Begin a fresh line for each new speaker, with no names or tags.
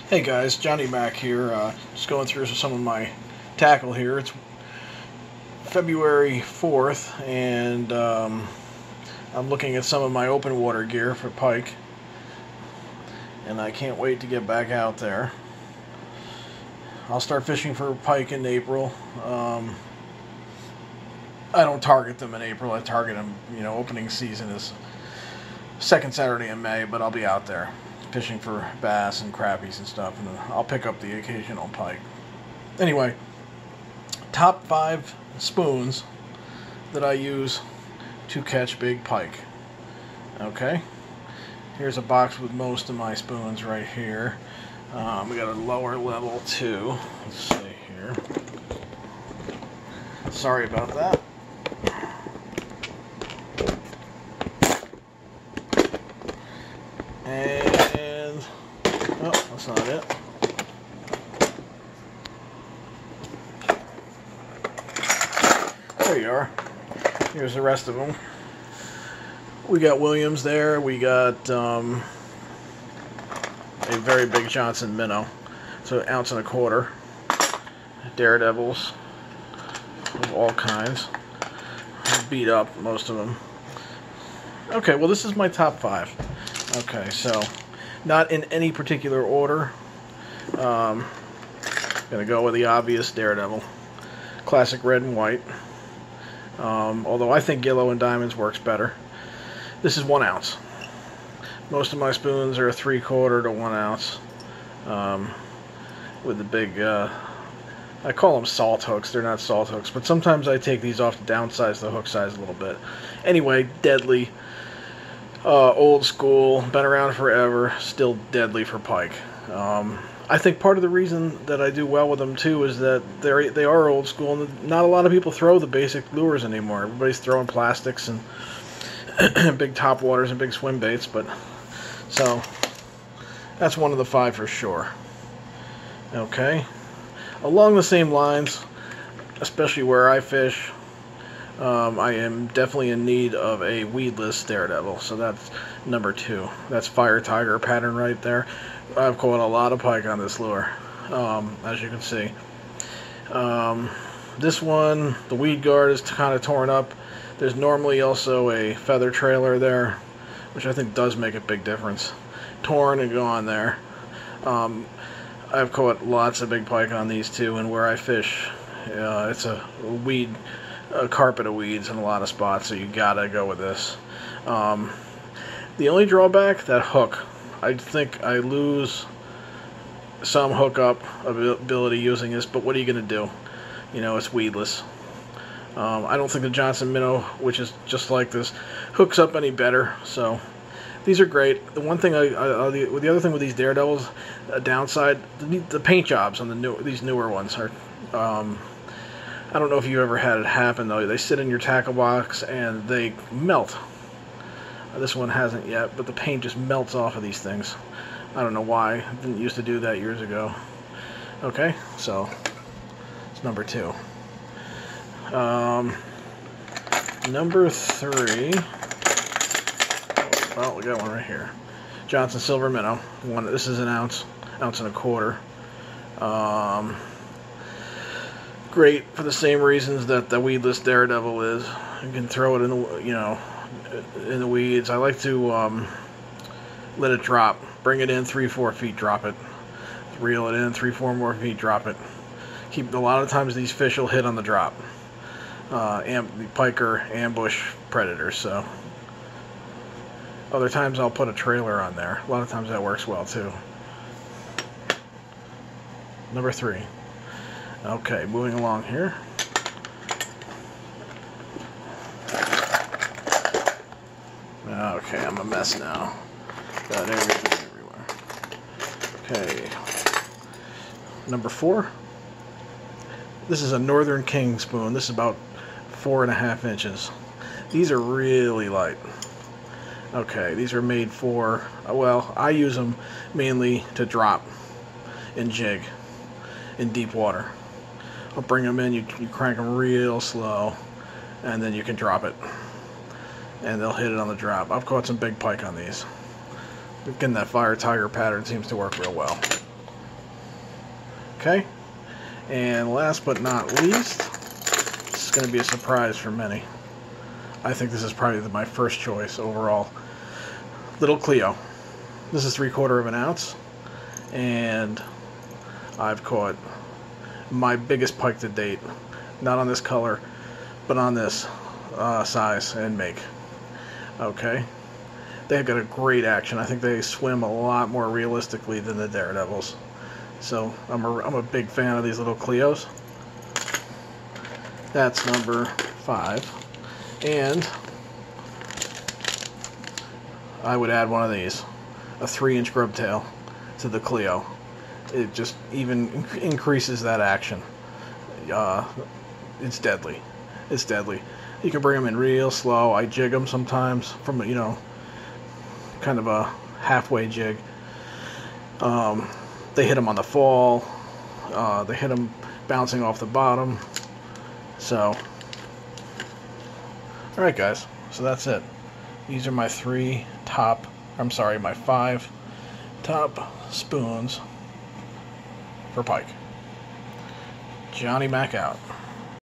Hey guys, Johnny Mac here, just going through some of my tackle here. It's February 4th, and I'm looking at some of my open water gear for pike, and I can't wait to get back out there. I'll start fishing for pike in April. I don't target them in April. I target them, opening season is second Saturday in May, but I'll be out there fishing for bass and crappies and stuff, and then I'll pick up the occasional pike. Anyway, top 5 spoons that I use to catch big pike. Okay, here's a box with most of my spoons right here. We got a lower level too. Let's see here. Sorry about that. And oh, that's not it. There you are. Here's the rest of them. We got Williams there. We got a very big Johnson Minnow. So 1.25 ounces. Daredevils of all kinds. Beat up, most of them. Okay, well this is my top 5. Okay, so not in any particular order. Gonna go with the obvious Daredevil, classic red and white. Although I think yellow and diamonds works better. This is 1 ounce. Most of my spoons are 3/4 to 1 ounce. With the big, I call them salt hooks. They're not salt hooks, but sometimes I take these off to downsize the hook size a little bit. Anyway, deadly. Old school, been around forever, still deadly for pike. I think part of the reason that I do well with them too is that they are old school, and not a lot of people throw the basic lures anymore. Everybody's throwing plastics and big top waters and big swim baits, but so that's one of the 5 for sure. Okay, along the same lines, especially where I fish, I am definitely in need of a weedless Daredevil, so that's number 2. That's Fire Tiger pattern right there. I've caught a lot of pike on this lure, as you can see. This one, the weed guard is kind of torn up. There's normally also a feather trailer there, which I think does make a big difference. Torn and gone there. I've caught lots of big pike on these too, and where I fish, it's a carpet of weeds in a lot of spots, so you gotta go with this. The only drawback, that hook. I think I lose some hookup ability using this, but what are you gonna do? It's weedless. I don't think the Johnson Minnow, which is just like this, hooks up any better. So these are great. The one thing the other thing with these Daredevils, downside, the paint jobs on these newer ones are. I don't know if you ever had it happen though. They sit in your tackle box and they melt. This one hasn't yet, but the paint just melts off of these things. I don't know why. I didn't used to do that years ago. Okay, so it's number 2. Number 3. Well, we got one right here. Johnson Silver Minnow. This is 1 ounce, 1.25 ounces. Great for the same reasons that the weedless Daredevil is. You can throw it in the in the weeds. I like to let it drop. Bring it in 3-4 feet, drop it. Reel it in 3-4 more feet, drop it. A lot of times these fish will hit on the drop. The pike are ambush predators, so other times I'll put a trailer on there. A lot of times that works well too. Number 3. Okay, moving along here. Okay, I'm a mess now. Got everything everywhere. Okay. Number 4. This is a Northern King spoon. This is about 4.5 inches. These are really light. Okay, these are made for, well, I use them mainly to drop and jig in deep water. I'll bring them in, you crank them real slow, and then you can drop it. And they'll hit it on the drop. I've caught some big pike on these. Again, that Fire Tiger pattern seems to work real well. Okay? And last but not least, this is going to be a surprise for many. I think this is probably my first choice overall. Little Cleo. This is 3/4 of an ounce, and I've caught my biggest pike to date. Not on this color, but on this size and make. Okay? They've got a great action. I think they swim a lot more realistically than the Daredevils. So I'm a big fan of these little Cleos. That's number 5. And I would add one of these, a 3-inch grub tail to the Cleo. It just even increases that action. It's deadly. It's deadly. You can bring them in real slow. I jig them sometimes from, kind of a halfway jig. They hit them on the fall. They hit them bouncing off the bottom. So, alright guys, so that's it. These are my 5 top spoons for pike. Johnny Mac out.